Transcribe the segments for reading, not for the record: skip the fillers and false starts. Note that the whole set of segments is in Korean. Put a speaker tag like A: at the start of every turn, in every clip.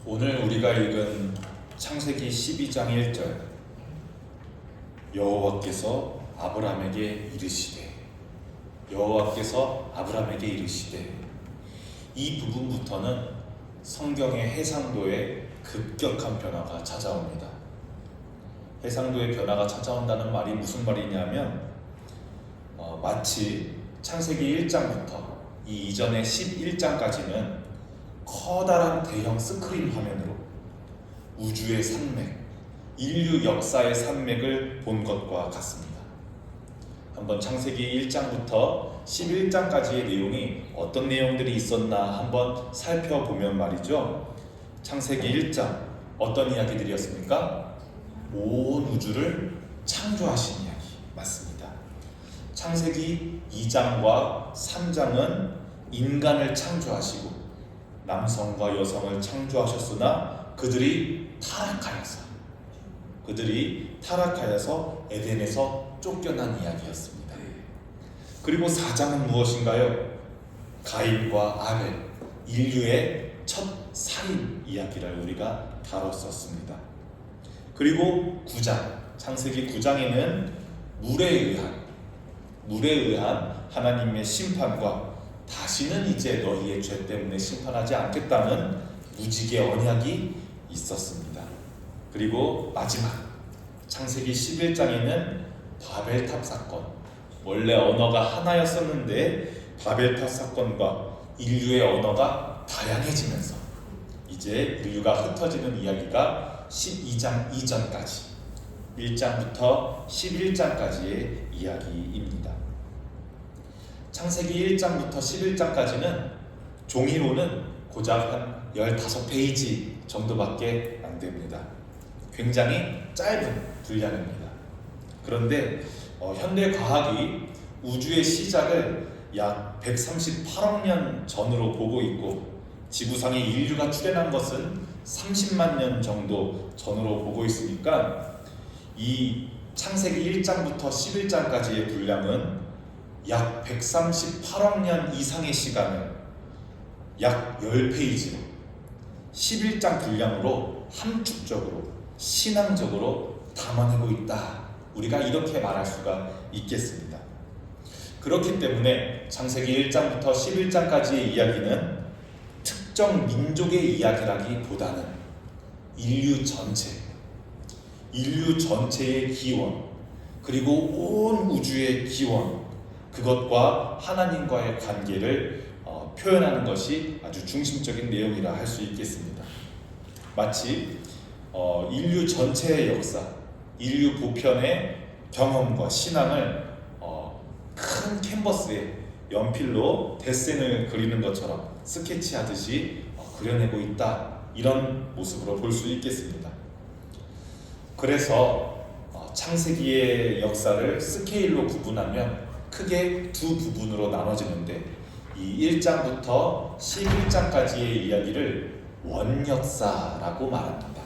A: 오늘 우리가 읽은 창세기 12장 1절, 여호와께서 아브라함에게 이르시되, 여호와께서 아브라함에게 이르시되, 이 부분부터는 성경의 해상도에 급격한 변화가 찾아옵니다. 해상도의 변화가 찾아온다는 말이 무슨 말이냐면 마치 창세기 1장부터 이 이전의 11장까지는 커다란 대형 스크린 화면으로 우주의 산맥, 인류 역사의 산맥을 본 것과 같습니다. 한번 창세기 1장부터 11장까지의 내용이 어떤 내용들이 있었나 한번 살펴보면 말이죠. 창세기 1장 어떤 이야기들이었습니까? 온 우주를 창조하신 이야기 맞습니다. 창세기 2장과 3장은 인간을 창조하시고 남성과 여성을 창조하셨으나 그들이 타락하여서 에덴에서 쫓겨난 이야기였습니다. 그리고 4장은 무엇인가요? 가인과 아벨, 인류의 첫 살인 이야기를 우리가 다뤘었습니다. 그리고 9장, 창세기 9장에는 물에 의한 하나님의 심판과 다시는 이제 너희의 죄 때문에 심판하지 않겠다는 무지개 언약이 있었습니다. 그리고 마지막 창세기 11장에는 바벨탑 사건, 원래 언어가 하나였었는데 바벨탑 사건과 인류의 언어가 다양해지면서 이제 인류가 흩어지는 이야기가 12장 이전까지 1장부터 11장까지의 이야기입니다. 창세기 1장부터 11장까지는 종이로는 고작 한 15페이지 정도밖에 안 됩니다. 굉장히 짧은 분량입니다. 그런데 현대 과학이 우주의 시작을 약 138억 년 전으로 보고 있고 지구상에 인류가 출현한 것은 30만 년 정도 전으로 보고 있으니까 이 창세기 1장부터 11장까지의 분량은 약 138억 년 이상의 시간을 약 10페이지로 11장 분량으로 함축적으로 신앙적으로 담아내고 있다. 우리가 이렇게 말할 수가 있겠습니다. 그렇기 때문에 창세기 1장부터 11장까지의 이야기는 특정 민족의 이야기라기보다는 인류 전체의 기원, 그리고 온 우주의 기원, 그것과 하나님과의 관계를 표현하는 것이 아주 중심적인 내용이라 할 수 있겠습니다. 마치 인류 전체의 역사, 인류 보편의 경험과 신앙을 큰 캔버스에 연필로 데센을 그리는 것처럼 스케치하듯이 그려내고 있다, 이런 모습으로 볼 수 있겠습니다. 그래서 창세기의 역사를 스케일로 구분하면 크게 두 부분으로 나눠지는데 이 1장부터 11장까지의 이야기를 원역사라고 말합니다.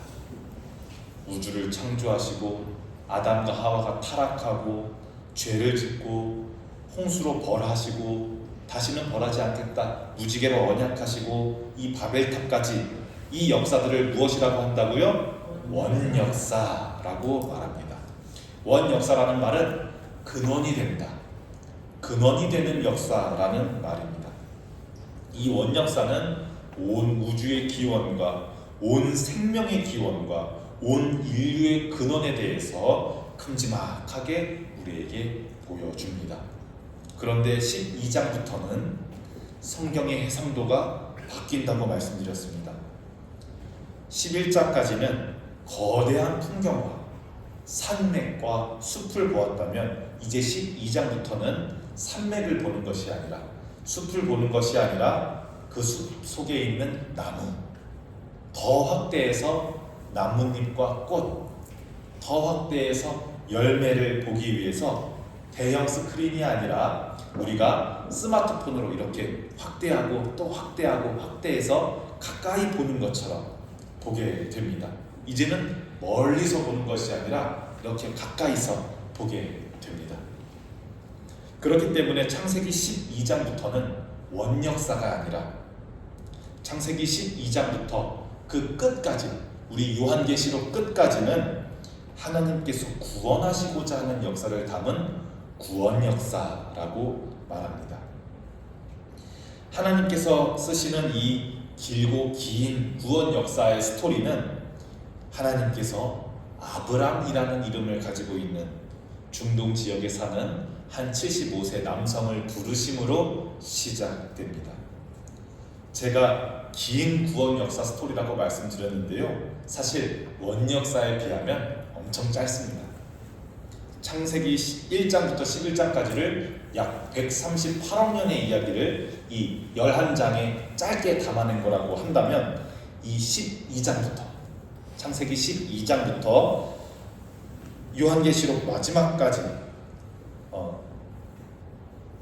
A: 우주를 창조하시고 아담과 하와가 타락하고 죄를 짓고 홍수로 벌하시고 다시는 벌하지 않겠다 무지개로 언약하시고 이 바벨탑까지, 이 역사들을 무엇이라고 한다고요? 원역사라고 말합니다. 원역사라는 말은 근원이 된다, 근원이 되는 역사라는 말입니다. 이 원역사는 온 우주의 기원과 온 생명의 기원과 온 인류의 근원에 대해서 큼지막하게 우리에게 보여줍니다. 그런데 12장부터는 성경의 해상도가 바뀐다고 말씀드렸습니다. 11장까지는 거대한 풍경과 산맥과 숲을 보았다면 이제 12장부터는 산맥을 보는 것이 아니라, 숲을 보는 것이 아니라 그 숲 속에 있는 나무, 더 확대해서 나뭇잎과 꽃, 더 확대해서 열매를 보기 위해서 대형 스크린이 아니라 우리가 스마트폰으로 이렇게 확대하고 또 확대하고 확대해서 가까이 보는 것처럼 보게 됩니다. 이제는 멀리서 보는 것이 아니라 이렇게 가까이서 보게 됩니다. 그렇기 때문에 창세기 12장부터는 원역사가 아니라 창세기 12장부터 그 끝까지, 우리 요한계시록 끝까지는 하나님께서 구원하시고자 하는 역사를 담은 구원 역사라고 말합니다. 하나님께서 쓰시는 이 길고 긴 구원 역사의 스토리는 하나님께서 아브람이라는 이름을 가지고 있는 중동 지역에 사는 한 75세 남성을 부르심으로 시작됩니다. 제가 긴 구원 역사 스토리라고 말씀드렸는데요, 사실 원역사에 비하면 엄청 짧습니다. 창세기 1장부터 11장까지를 약 138억 년의 이야기를 이 11장에 짧게 담아낸 거라고 한다면, 이 12장부터, 창세기 12장부터 요한계시록 마지막까지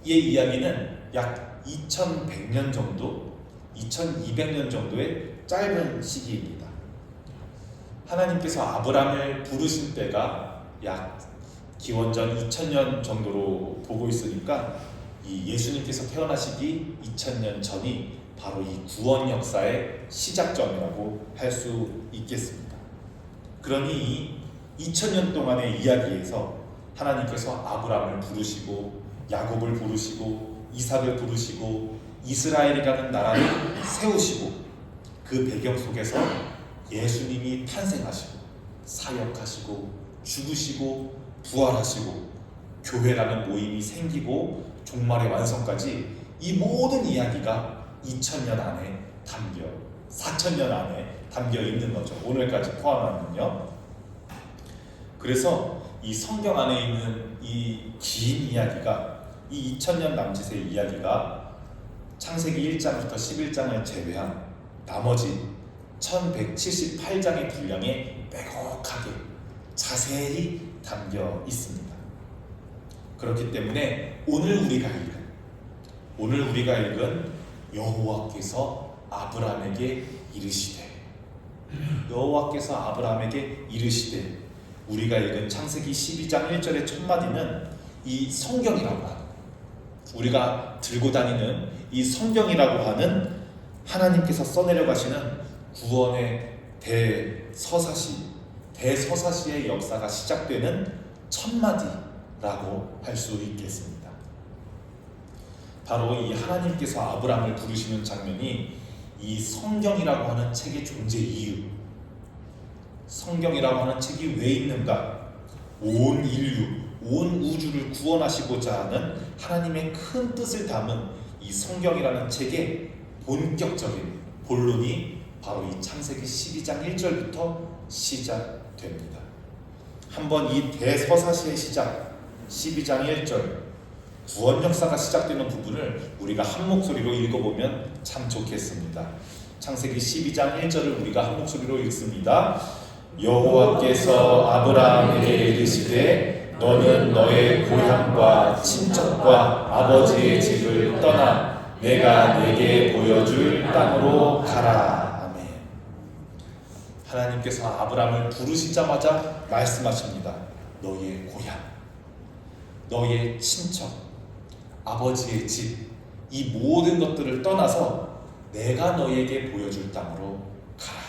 A: 이 이야기는 약 2100년 정도, 2200년 정도의 짧은 시기입니다. 하나님께서 아브람을 부르신 때가 약 기원전 2000년 정도로 보고 있으니까 이 예수님께서 태어나시기 2000년 전이 바로 이 구원 역사의 시작점이라고 할 수 있겠습니다. 그러니 이 2000년 동안의 이야기에서 하나님께서 아브람을 부르시고 야곱을 부르시고 이삭을 부르시고 이스라엘이라는 나라를 세우시고, 그 배경 속에서 예수님이 탄생하시고 사역하시고 죽으시고 부활하시고 교회라는 모임이 생기고 종말의 완성까지, 이 모든 이야기가 2000년 안에 4000년 안에 담겨 있는 거죠. 오늘까지 포함하면요. 그래서 이 성경 안에 있는 이 긴 이야기가, 이 2000년 남짓의 이야기가 창세기 1장부터 11장을 제외한 나머지 1178장의 분량에 빼곡하게 자세히 담겨 있습니다. 그렇기 때문에 오늘 우리가 읽은 여호와께서 아브람에게 이르시되, 우리가 읽은 창세기 12장 1절의 첫 마디는 이 성경이라고 하는, 우리가 들고 다니는 이 성경이라고 하는 하나님께서 써내려 가시는 구원의 대서사시의 역사가 시작되는 첫 마디라고 할 수 있겠습니다. 바로 이 하나님께서 아브람을 부르시는 장면이 이 성경이라고 하는 책의 존재 이유, 성경이라고 하는 책이 왜 있는가, 온 인류, 온 우주를 구원하시고자 하는 하나님의 큰 뜻을 담은 이 성경이라는 책의 본격적인 본론이 바로 이 창세기 12장 1절부터 시작됩니다. 한번 이 대서사시의 시작, 12장 1절, 구원 역사가 시작되는 부분을 우리가 한 목소리로 읽어보면 참 좋겠습니다. 창세기 12장 1절을 우리가 한 목소리로 읽습니다. 여호와께서 아브라함에게 이르시되 너는 너의 고향과 친척과 아버지의 집을 떠나 내가 네게 보여줄 땅으로 가라. 아멘. 하나님께서 아브라함을 부르시자마자 말씀하십니다. 너의 고향, 너의 친척, 아버지의 집, 이 모든 것들을 떠나서 내가 너에게 보여줄 땅으로 가라.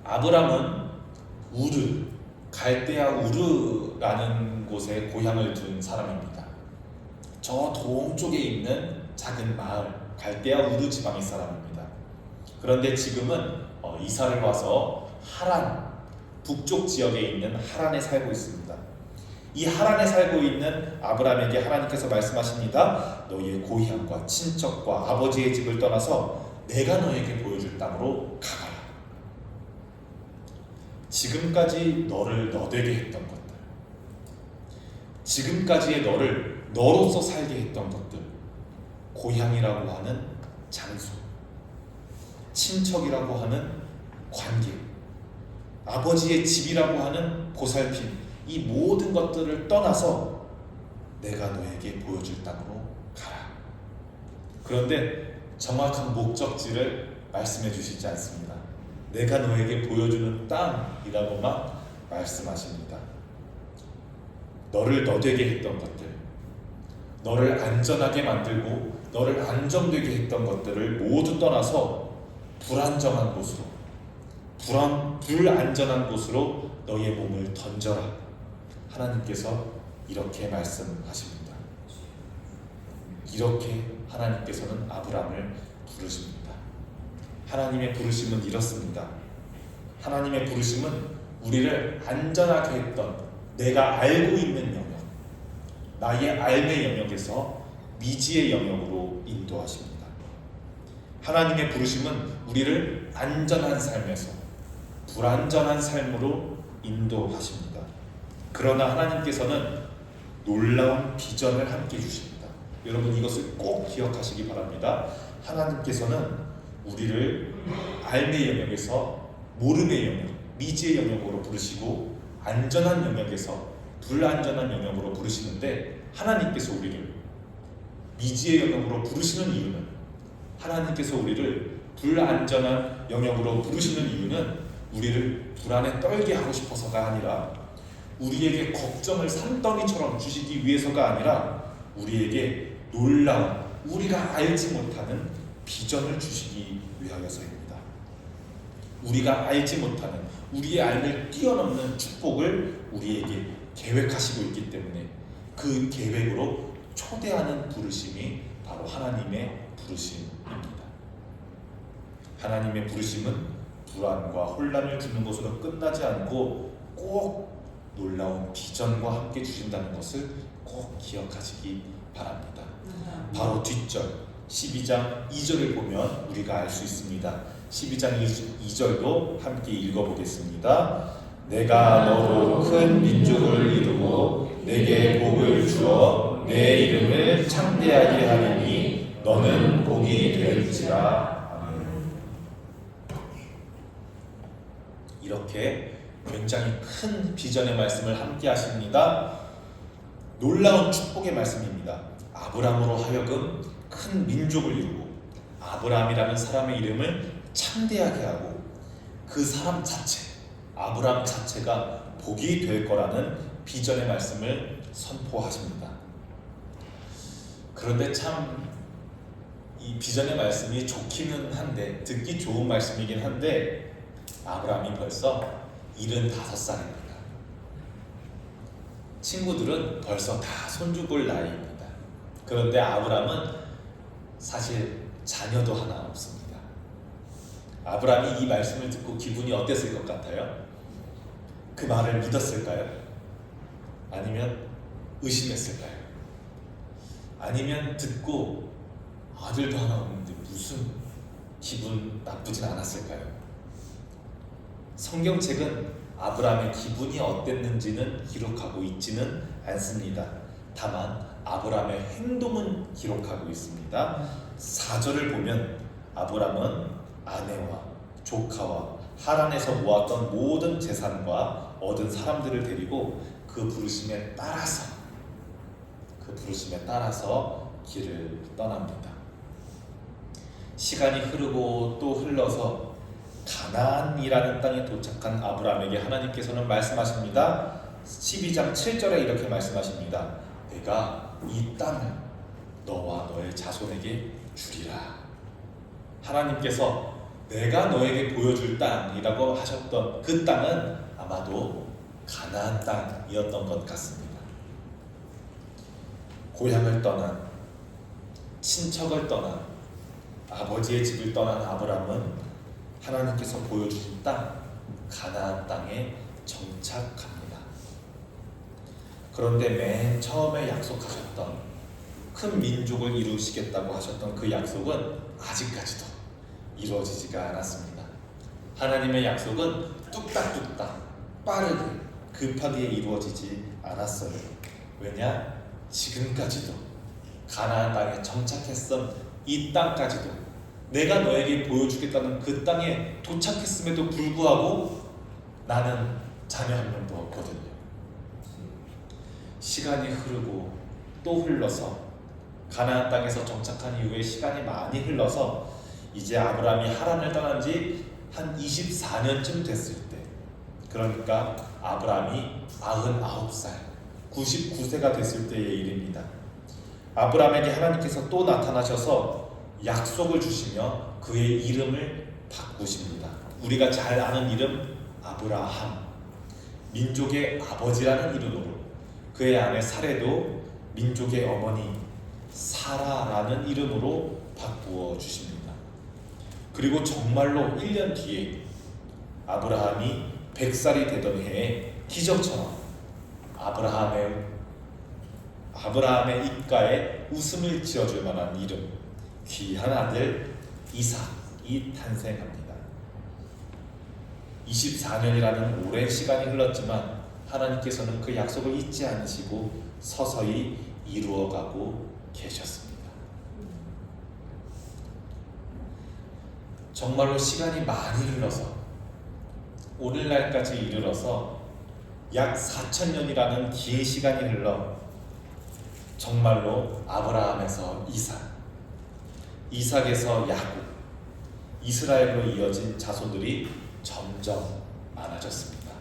A: 아브람은 갈대아 우르라는 곳에 고향을 둔 사람입니다. 저 동쪽에 있는 작은 마을, 갈대아 우르 지방의 사람입니다. 그런데 지금은 이사를 와서 하란, 북쪽 지역에 있는 하란에 살고 있습니다. 이 하란에 살고 있는 아브람에게 하나님께서 말씀하십니다. 너의 고향과 친척과 아버지의 집을 떠나서 내가 너에게 보여줄 땅으로 가라. 지금까지 너를 너되게 했던 것들, 지금까지의 너를 너로서 살게 했던 것들, 고향이라고 하는 장소, 친척이라고 하는 관계, 아버지의 집이라고 하는 보살핌, 이 모든 것들을 떠나서 내가 너에게 보여줄 땅으로 가라. 그런데 정확한 목적지를 말씀해 주시지 않습니다. 내가 너에게 보여주는 땅이라고만 말씀하십니다. 너를 너되게 했던 것들, 너를 안전하게 만들고 너를 안정되게 했던 것들을 모두 떠나서 불안정한 곳으로, 불안전한 곳으로 너희의 몸을 던져라. 하나님께서 이렇게 말씀하십니다. 이렇게 하나님께서는 아브라함을 부르십니다. 하나님의 부르심은 이렇습니다. 하나님의 부르심은 우리를 안전하게 했던 내가 알고 있는 영역, 나의 알의 영역에서 미지의 영역으로 인도하십니다. 하나님의 부르심은 우리를 안전한 삶에서 불안전한 삶으로 인도하십니다. 그러나 하나님께서는 놀라운 비전을 함께 주십니다. 여러분 이것을 꼭 기억하시기 바랍니다. 하나님께서는 우리를 알의 영역에서 모름의 영역, 미지의 영역으로 부르시고 안전한 영역에서 불안전한 영역으로 부르시는데, 하나님께서 우리를 미지의 영역으로 부르시는 이유는, 하나님께서 우리를 불안전한 영역으로 부르시는 이유는 우리를 불안에 떨게 하고 싶어서가 아니라, 우리에게 걱정을 산더미처럼 주시기 위해서가 아니라, 우리에게 놀라운, 우리가 알지 못하는 비전을 주시기 위하여서입니다. 우리가 알지 못하는, 우리의 알을 뛰어넘는 축복을 우리에게 계획하시고 있기 때문에 그 계획으로 초대하는 부르심이 바로 하나님의 부르심입니다. 하나님의 부르심은 불안과 혼란을 주는 것으로 끝나지 않고 꼭 놀라운 비전과 함께 주신다는 것을 꼭 기억하시기 바랍니다. 바로 뒷절 12장 2절을 보면 우리가 알 수 있습니다. 12장 2절도 함께 읽어보겠습니다. 내가 너로 큰 민족을 이루고 내게 복을 주어 내 이름을 창대하게 하리니 너는 복이 될지라. 아멘. 이렇게 굉장히 큰 비전의 말씀을 함께 하십니다. 놀라운 축복의 말씀입니다. 아브라함으로 하여금 큰 민족을 이루고 아브라함이라는 사람의 이름을 창대하게 하고 그 사람 자체, 아브라함 자체가 복이 될 거라는 비전의 말씀을 선포하십니다. 그런데 참 이 비전의 말씀이 좋기는 한데, 듣기 좋은 말씀이긴 한데, 아브라함이 벌써 75살입니다. 친구들은 벌써 다 손주 볼 나이입니다. 그런데 아브라함은 사실 자녀도 하나 없습니다. 아브라함이 이 말씀을 듣고 기분이 어땠을 것 같아요? 그 말을 믿었을까요? 아니면 의심했을까요? 아니면 듣고 아들도 하나 없는데 무슨 기분 나쁘진 않았을까요? 성경책은 아브라함의 기분이 어땠는지는 기록하고 있지는 않습니다. 다만 아브라함의 행동은 기록하고 있습니다. 4절을 보면 아브라함은 아내와 조카와 하란에서 모았던 모든 재산과 얻은 사람들을 데리고 그 부르심에 따라서 길을 떠납니다. 시간이 흐르고 또 흘러서 가나안이라는 땅에 도착한 아브라함에게 하나님께서는 말씀하십니다. 12장 7절에 이렇게 말씀하십니다. 내가 이 땅을 너와 너의 자손에게 주리라. 하나님께서 내가 너에게 보여줄 땅이라고 하셨던 그 땅은 아마도 가나안 땅이었던 것 같습니다. 고향을 떠난, 친척을 떠난, 아버지의 집을 떠난 아브라함은 하나님께서 보여주신 땅, 가나안 땅에 정착합니다. 그런데 맨 처음에 약속하셨던, 큰 민족을 이루시겠다고 하셨던 그 약속은 아직까지도 이루어지지가 않았습니다. 하나님의 약속은 뚝딱뚝딱 빠르게 급하게 이루어지지 않았어요. 왜냐? 지금까지도 가나안 땅에 정착했던 이 땅까지도 내가 너에게 보여주겠다는 그 땅에 도착했음에도 불구하고 나는 자녀 한 명도 없거든요. 시간이 흐르고 또 흘러서 가나안 땅에서 정착한 이후에 시간이 많이 흘러서 이제 아브라함이 하란을 떠난 지 한 24년쯤 됐을 때, 그러니까 아브라함이 99살, 99세가 됐을 때의 일입니다. 아브라함에게 하나님께서 또 나타나셔서 약속을 주시며 그의 이름을 바꾸십니다. 우리가 잘 아는 이름 아브라함, 민족의 아버지라는 이름으로, 그의 아내 사레도 민족의 어머니 사라라는 이름으로 바꾸어 주십니다. 그리고 정말로 1년 뒤에 아브라함이 100살이 되던 해에 기적처럼 아브라함의 입가에 웃음을 지어줄 만한 이름, 귀한 아들 이삭이 탄생합니다. 24년이라는 오랜 시간이 흘렀지만 하나님께서는 그 약속을 잊지 않으시고 서서히 이루어가고 계셨습니다. 정말로 시간이 많이 흘러서 오늘날까지 이르러서 약 4,000년이라는 긴 시간이 흘러 정말로 아브라함에서 이삭에서 야곱, 이스라엘로 이어진 자손들이 점점 많아졌습니다.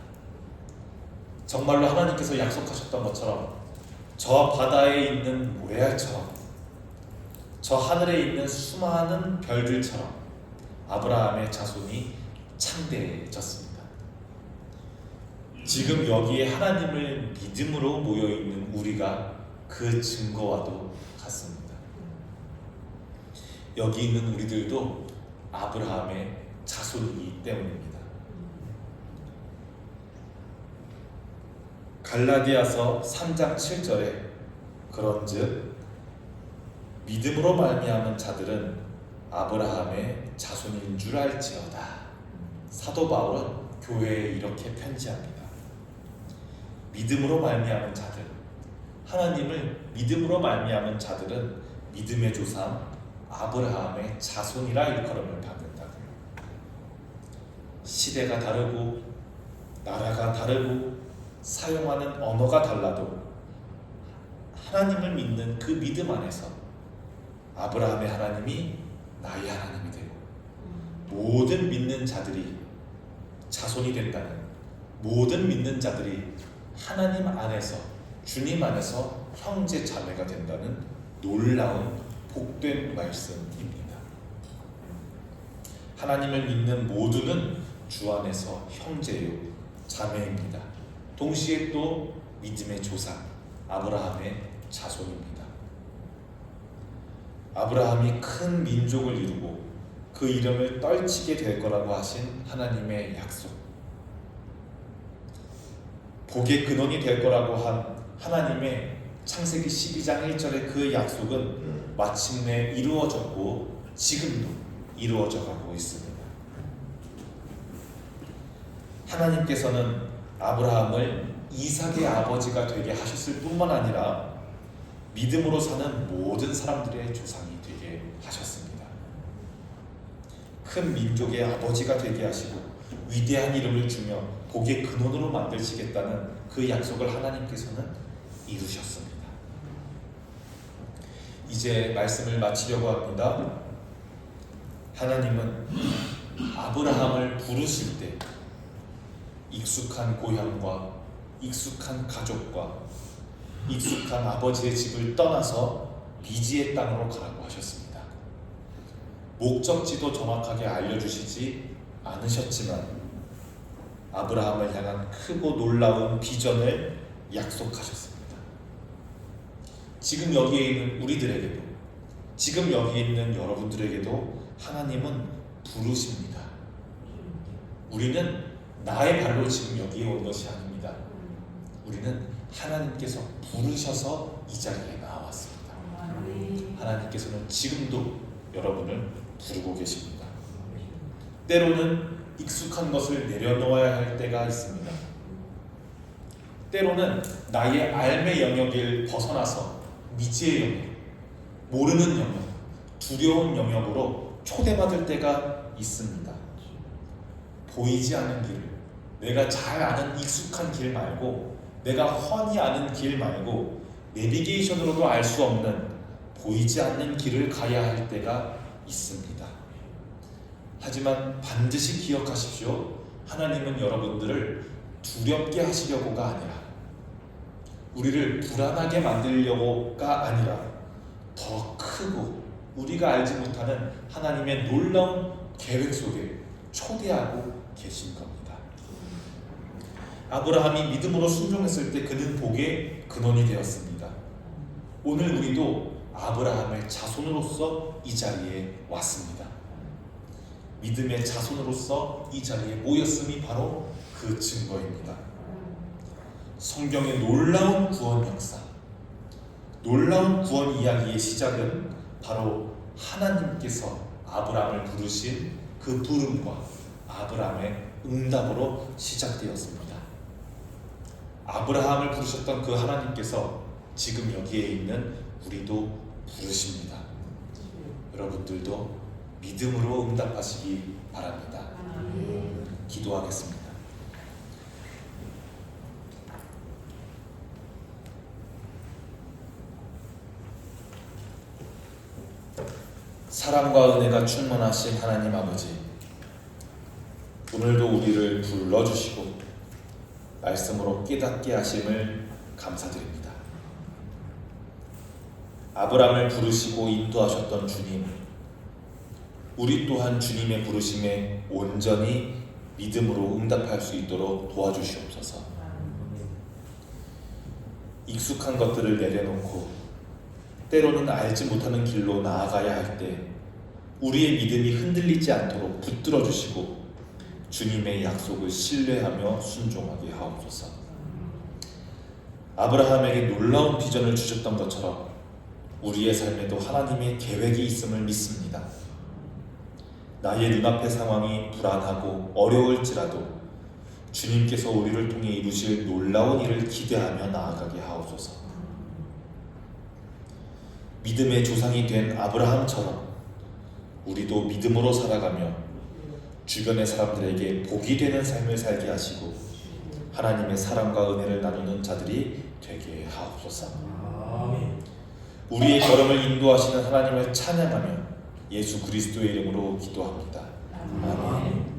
A: 정말로 하나님께서 약속하셨던 것처럼 저 바다에 있는 모래알처럼, 저 하늘에 있는 수많은 별들처럼 아브라함의 자손이 창대해졌습니다. 지금 여기에 하나님을 믿음으로 모여있는 우리가 그 증거와도 같습니다. 여기 있는 우리들도 아브라함의 자손이기 때문입니다. 갈라디아서 3장 7절에 그런즉 믿음으로 말미암은 자들은 아브라함의 자손인 줄 알지어다. 사도 바울은 교회에 이렇게 편지합니다. 믿음으로 말미암은 자들, 하나님을 믿음으로 말미암은 자들은 믿음의 조상 아브라함의 자손이라 일컬음을 받는다고요. 시대가 다르고 나라가 다르고 사용하는 언어가 달라도 하나님을 믿는 그 믿음 안에서 아브라함의 하나님이 나의 하나님이 되고 모든 믿는 자들이 자손이 된다는, 모든 믿는 자들이 하나님 안에서, 주님 안에서 형제 자매가 된다는 놀라운 복된 말씀입니다. 하나님을 믿는 모두는 주 안에서 형제요 자매입니다. 동시에 또 믿음의 조상 아브라함의 자손입니다. 아브라함이 큰 민족을 이루고 그 이름을 떨치게 될 거라고 하신 하나님의 약속, 복의 근원이 될 거라고 한 하나님의 창세기 12장 1절의 그 약속은 마침내 이루어졌고 지금도 이루어져 가고 있습니다. 하나님께서는 아브라함을 이삭의 아버지가 되게 하셨을 뿐만 아니라 믿음으로 사는 모든 사람들의 조상이 되게 하셨습니다. 큰 민족의 아버지가 되게 하시고 위대한 이름을 주며 복의 근원으로 만드시겠다는 그 약속을 하나님께서는 이루셨습니다. 이제 말씀을 마치려고 합니다. 하나님은 아브라함을 부르실 때 익숙한 고향과 익숙한 가족과 익숙한 아버지의 집을 떠나서 미지의 땅으로 가라고 하셨습니다. 목적지도 정확하게 알려주시지 않으셨지만 아브라함을 향한 크고 놀라운 비전을 약속하셨습니다. 지금 여기에 있는 우리들에게도, 지금 여기 있는 여러분들에게도 하나님은 부르십니다. 우리는 나의 발로 지금 여기에 온 것이 아닙니다. 우리는 하나님께서 부르셔서 이 자리에 나왔습니다. 하나님께서는 지금도 여러분을 부르고 계십니다. 때로는 익숙한 것을 내려놓아야 할 때가 있습니다. 때로는 나의 삶의 영역을 벗어나서 미지의 영역, 모르는 영역, 두려운 영역으로 초대받을 때가 있습니다. 보이지 않는 길, 내가 잘 아는 익숙한 길 말고, 내가 훤히 아는 길 말고 내비게이션으로도 알 수 없는 보이지 않는 길을 가야 할 때가 있습니다. 하지만 반드시 기억하십시오. 하나님은 여러분들을 두렵게 하시려고가 아니라, 우리를 불안하게 만들려고가 아니라 더 크고 우리가 알지 못하는 하나님의 놀라운 계획 속에 초대하고 계신 겁니다. 아브라함이 믿음으로 순종했을 때 그는 복의 근원이 되었습니다. 오늘 우리도 아브라함의 자손으로서 이 자리에 왔습니다. 믿음의 자손으로서 이 자리에 모였음이 바로 그 증거입니다. 성경의 놀라운 구원 역사, 놀라운 구원 이야기의 시작은 바로 하나님께서 아브라함을 부르신 그 부름과 아브라함의 응답으로 시작되었습니다. 아브라함을 부르셨던 그 하나님께서 지금 여기에 있는 우리도 부르십니다. 여러분들도 믿음으로 응답하시기 바랍니다. 기도하겠습니다. 사랑과 은혜가 충만하신 하나님 아버지, 오늘도 우리를 불러주시고 말씀으로 깨닫게 하심을 감사드립니다. 아브라함을 부르시고 인도하셨던 주님, 우리 또한 주님의 부르심에 온전히 믿음으로 응답할 수 있도록 도와주시옵소서. 익숙한 것들을 내려놓고 때로는 알지 못하는 길로 나아가야 할 때 우리의 믿음이 흔들리지 않도록 붙들어 주시고 주님의 약속을 신뢰하며 순종하게 하옵소서. 아브라함에게 놀라운 비전을 주셨던 것처럼 우리의 삶에도 하나님의 계획이 있음을 믿습니다. 나의 눈앞의 상황이 불안하고 어려울지라도 주님께서 우리를 통해 이루실 놀라운 일을 기대하며 나아가게 하옵소서. 믿음의 조상이 된 아브라함처럼 우리도 믿음으로 살아가며 주변의 사람들에게 복이 되는 삶을 살게 하시고 하나님의 사랑과 은혜를 나누는 자들이 되게 하옵소서. 우리의 걸음을 인도하시는 하나님을 찬양하며 예수 그리스도의 이름으로 기도합니다. 아멘.